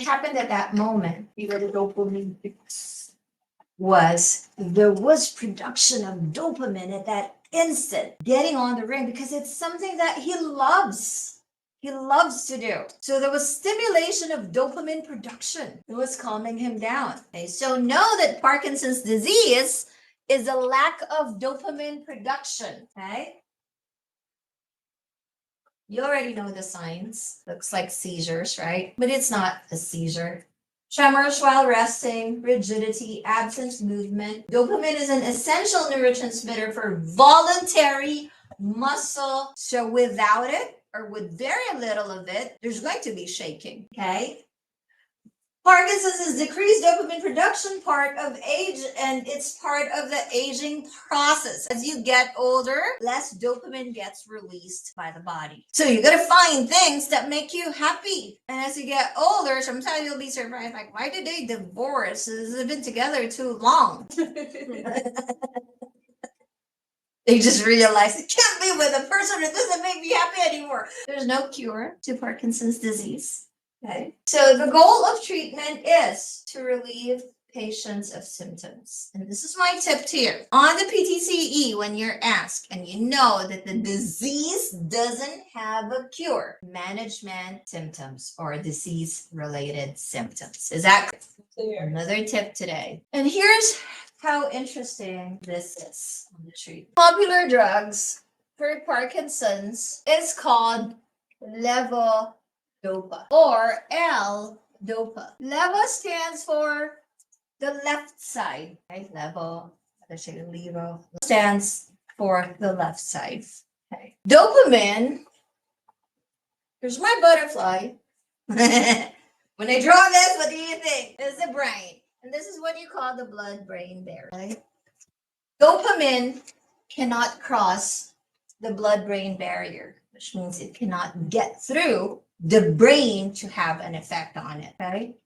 happened at that moment, even the dopamine was there was production of dopamine at that instant, getting on the ring because it's something that he loves. He loves to do. So there was stimulation of dopamine production. It was calming him down. Okay, so know that Parkinson's disease is a lack of dopamine production. Okay. You already know the signs. Looks like seizures, right? But it's not a seizure. Tremors while resting, rigidity, absent movement. Dopamine is an essential neurotransmitter for voluntary muscle. So without it, or with very little of it, there's going to be shaking, okay? Parkinson's is decreased dopamine production, part of age, and it's part of the aging process. As you get older, less dopamine gets released by the body. So you gotta find things that make you happy. And as you get older, sometimes you'll be surprised, like, why did they divorce? They've been together too long. They just realize I can't be with a person that doesn't make me happy anymore. There's no cure to Parkinson's disease. Okay. So the goal of treatment is to relieve patients of symptoms. And this is my tip to you. On the PTCE, when you're asked and you know that the disease doesn't have a cure, management symptoms or disease-related symptoms. Is that clear? Another tip today. And here's how interesting this is on the treatment. Popular drugs for Parkinson's is called levodopa or L-dopa. Levo stands for the left side, right? Levo, let's say levo, stands for the left side. Okay. Dopamine, here's my butterfly. When I draw this, what do you think? It's the brain. And this is what you call the blood-brain barrier. Right? Dopamine cannot cross the blood-brain barrier, which means it cannot get through the brain to have an effect on it, right?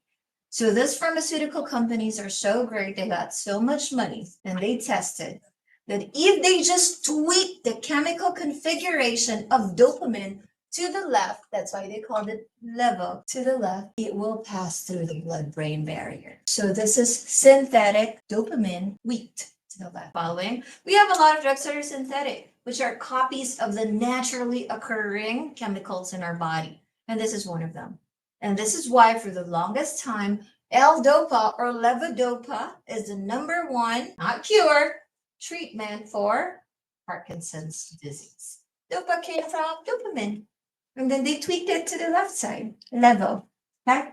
So these pharmaceutical companies are so great, they got so much money, and they tested that if they just tweak the chemical configuration of dopamine to the left, that's why they called it levo, to the left, it will pass through the blood-brain barrier. So this is synthetic dopamine tweaked to the left. Following, we have a lot of drugs that are synthetic, which are copies of the naturally occurring chemicals in our body. And this is one of them. And this is why for the longest time, L-dopa or levodopa is the number one, not cure, treatment for Parkinson's disease. Dopa came from dopamine. And then they tweaked it to the left side, levo. Okay?